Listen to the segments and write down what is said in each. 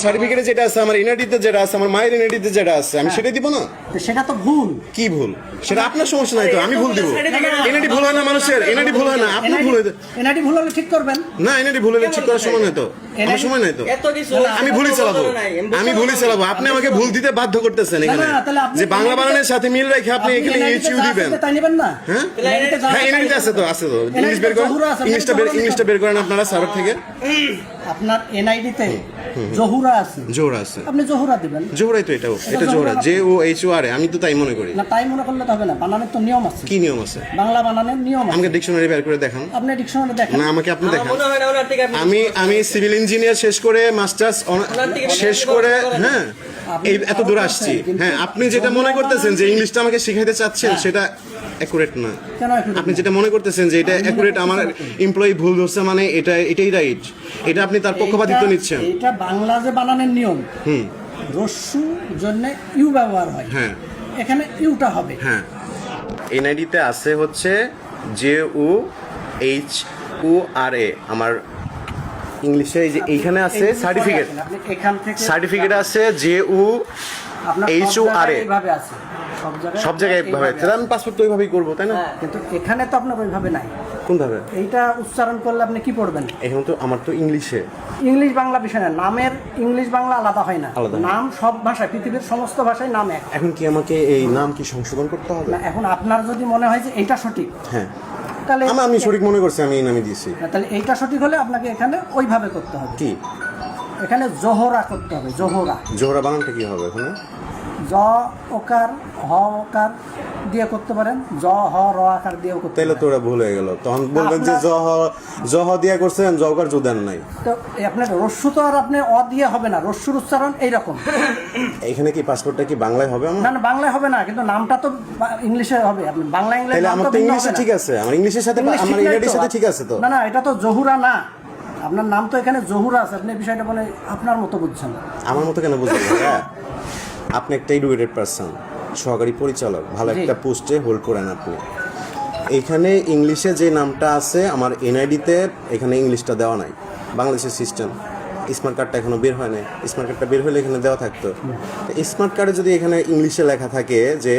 সার্টিফিকেটে যেটা আছে, আমার এনআইডিতে যেটা আছে, আমার মায়ের এনআইডিতে যেটা আছে, আমি সেটাই দিব না? তো সেটা তো ভুল। কি ভুল? সেটা আপনার সমস্যা নাই তো, আমি ভুল দিব? এনআইডি ভুল হয় না মানুষের? এনআইডি ভুল হয় না? আপনি ভুল হইতে এনআইডি ভুল হলে ঠিক করবেন না, এনআইডি ভুল হলে ঠিক করার সময় নাই তো, আমার সময় নাই তো। আমি ভুলই চালাবো, আমি ভুলই চালাবো। আপনি আমাকে ভুল দিতে বাধ্য করতেছেন এখানে, যে বাংলা বানানের সাথে মিল রেখে আপনি এখানে এইচইউ দিবেন। তাই নেবেন না? হ্যাঁ হ্যাঁ, এনআইডিতে আছে তো, আছে তো। ইংলিশ বের করেন, ইংলিশটা বের করেন আপনারা সার্ভার থেকে। আপনার এনআইডিতে জহুরা আছে, জোহরা আছে, আপনি জহুরা দিবেন। জোহরাই তো, এটা জোহরা, JOHOR, আমি তো তাই মনে করি। না, তাই মনে করলে তো হবে না, বানানের তো নিয়ম আছে। কি নিয়ম আছে? বাংলা বানানের নিয়ম আছে। আমাকে ডিকশনারি বের করে দেখান। আপনি ডিকশনারি দেখেন না, আমাকে আপনি দেখান। আমি সিভিল ইঞ্জিনিয়ার শেষ করে মাস্টার্স শেষ করে, হ্যাঁ, এই এত দূর আসছি। হ্যাঁ, আপনি যেটা মনে করতেছেন যে ইংলিশটা আমাকে শিখাইতে চাচ্ছেন, সেটা অ্যাকুরেট না। কেন accurate আপনি না? যেটা মনে করতেছেন যে এটা অ্যাকুরেট, আমার এমপ্লয়ি ভুল ধরছে মানে এটাই রাইট, এটা আপনি তার পক্ষপাতিত্ব নিচ্ছেন। এটা বাংলা যে বানানের নিয়ম, রস্যু জন্য ইউ ব্যবহার হয়, হ্যাঁ এখানে ইউটা হবে। হ্যাঁ, এনআইডিতে আছে হচ্ছে JOHORA, আমার ইংলিশে এই যে এইখানে আছে সার্টিফিকেট, আপনি এখান থেকে সার্টিফিকেট আছে আপনার JOHORA, এইভাবে আছে সব জায়গায় এইভাবে। তাহলে আমি পাসপোর্ট তো ওইভাবেই করবো, তাই না? কিন্তু এখানে তো আপনার ওইভাবে নাই। কোনভাবে? এইটা উচ্চারণ করলে আপনি কি পড়বেন? এখন তো আমার তো ইংলিশে, ইংলিশ বাংলা বিষয় না, নামের ইংলিশ বাংলা আলাদা হয় না। আলাদা হয়। নাম সব ভাষায়, পৃথিবীর সমস্ত ভাষায় নাম এক। এখন কি আমাকে এই নাম কি সংশোধন করতে হবে? না, এখন আপনার যদি মনে হয় যে এইটা সঠিক, হ্যাঁ, তাহলে আমি সঠিক মনে করছি, আমি এই নামে দিয়েছি। তাহলে এইটা সঠিক হলে আপনাকে এখানে ওইভাবে করতে হবে। কি এখানে জোহরা করতে হবে, জোহরা। জোহরা বানানটা কি হবে এখানে? জ ওকার হ ওকার দিয়ে করতে পারেন, জ হ র আকার দিয়েও করতে তাইলে তো পারেন। ওরা ভুল হয়ে গেল, তখন বলবেন যে জহ দিয়া করছেন, জহকার জুদেন নাই। তো আপনার রস্যু তো আর আপনি অ দিয়ে হবে না, রস্যুর উচ্চারণ এইরকম। এখানে কি পাসপোর্টটা কি বাংলায় হবে আমার? না না, বাংলায় হবে না, কিন্তু নামটা তো ইংলিশে হবে। আপনি বাংলা ইংলিশ তাহলে আমার তো ইংলিশে ঠিক আছে, আমার ইংলিশের সাথে আমার ইংরেজির সাথে ঠিক আছে তো। না না, এটা তো জহুরা না, আপনার নাম তো এখানে জহুরা আছে। আপনি বিষয়টা বলে আপনার মতো বুঝছেন। আমার মতো কেন বুঝলেন? হ্যাঁ, আপনি একটা এডুকেটেড পারসন, সহকারী পরিচালক, ভালো একটা পোস্টে হোল্ড করেন আপনি। এখানে ইংলিশে যে নামটা আছে আমার এনআইডিতে, এখানে ইংলিশটা দেওয়া নাই। বাংলাদেশের সিস্টেম, স্মার্ট কার্ডটা এখনো বের হয় নাই। স্মার্ট কার্ডটা বের হলে এখানে দেওয়া থাকতো। স্মার্ট কার্ডে যদি এখানে ইংলিশে লেখা থাকে যে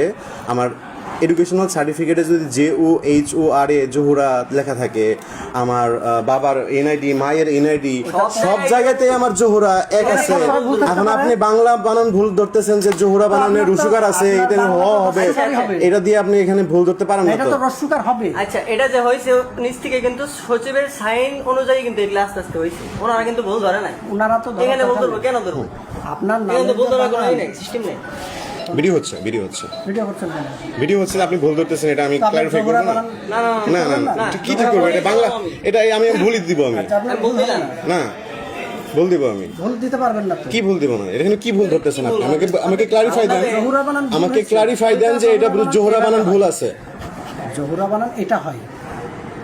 আমার এডুকেশনাল সার্টিফিকেটে যদি JOHORA জোহরা লেখা থাকে, আমার বাবার এনআইডি, মায়ের এনআইডি, সব জায়গাতেই আমার জোহরা এক আছে। এখন আপনি বাংলা বানান ভুল ধরতেছেন যে জোহরা বানানে রসুকার আছে, এটা হ হবে, এটা দিয়ে আপনি এখানে ভুল ধরতে পারেন না এটা তো। তো রস্যুকার হবে। আচ্ছা, এটা যে হয়েছে নিচ থেকে কিন্তু সচিবের সাইন অনুযায়ী কিন্তু এগুলো আস্তে আস্তে হয়েছে, ওনারা কিন্তু ভুল ধরে নাই। ওনারা তো এখানে ভুল ধরবো কেন ধরবো? আপনার নাম এখানে তো ভুল ধরার কোনো সিস্টেম নেই। ভিডিও হচ্ছে ভিডিও করছেন কেন? ভিডিও হচ্ছে, আপনি ভুল ধরতেছেন, এটা আমি তো আপনি ক্লারিফাই করব জহুরা না। বানান- না না না না না, এটা কি ঠিক করবো? এটা বাংলা, এটা আমি ভুল দিব আমি। আচ্ছা, আপনি আমি ভুল দিলাম। না, ভুল দিব আমি। ভুল দিতে পারবেন না তো। কি ভুল দিব না? এখানে কি ভুল ধরতেছেন আপনি? আমাকে ক্লারিফাই দেন, জহুরা বানান ভুল আমাকে হয়েছে। ক্লারিফাই দেন যে এটা জোহরা বানান ভুল আছে। জহুরা বানান এটা হয়,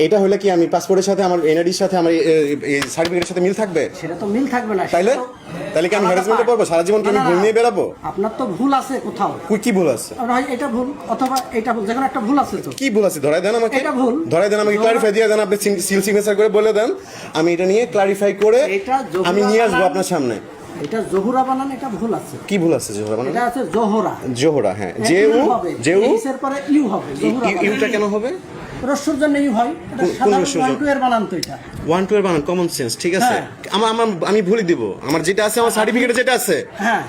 এটা হলে কি আমি পাসপোর্টের সাথে, আমার এনআইডির সাথে, আমার এই সার্টিফিকেটের সাথে মিল থাকবে? সেটা তো মিল থাকবে না। তাইলে সেটা তো তাহলে কি আমি আলাদা হ্যারাসমেন্টে part। পড়বো? সারা জীবন কি আমি না, না, ভুল নিয়ে বেরাবো? আপনার তো ভুল আছে কোথাও। কি ভুল আছে? আপনার হয় এটা ভুল অথবা এটা ভুল, যেকোনো একটা ভুল আছে তো। কি ভুল আছে? ধরাই দেন আমাকে, এটা ভুল। ধরাই দেন আমাকে, ক্লারিফাই দিয়ে দেন, আপনি সিল সিগনেচার করে বলে দেন, আমি এটা নিয়ে ক্লারিফাই করে এটা জহুরা আমি নিয়ে আসবো বানান- আপনার সামনে। এটা জহুরা বানান, এটা ভুল আছে। কি ভুল আছে জোহরা বানান? এটা আছে জোহরা। জোহরা, হ্যাঁ, ইউ এর পরে ইউ হবে, জহুরা বানান। ইউটা কেন হবে? রস্যুর জন্য ইউ হয়, এটা কোন সাধারণ রস্যুর জন্য? 1 2 এর বানান তো এটা। 1 2 এর বানান কমন সেন্স, ঠিক আছে। হ্যাঁ। আমি ভুলই দিব, আমার যেটা আছে, আমার সার্টিফিকেটে যেটা আছে, হ্যাঁ,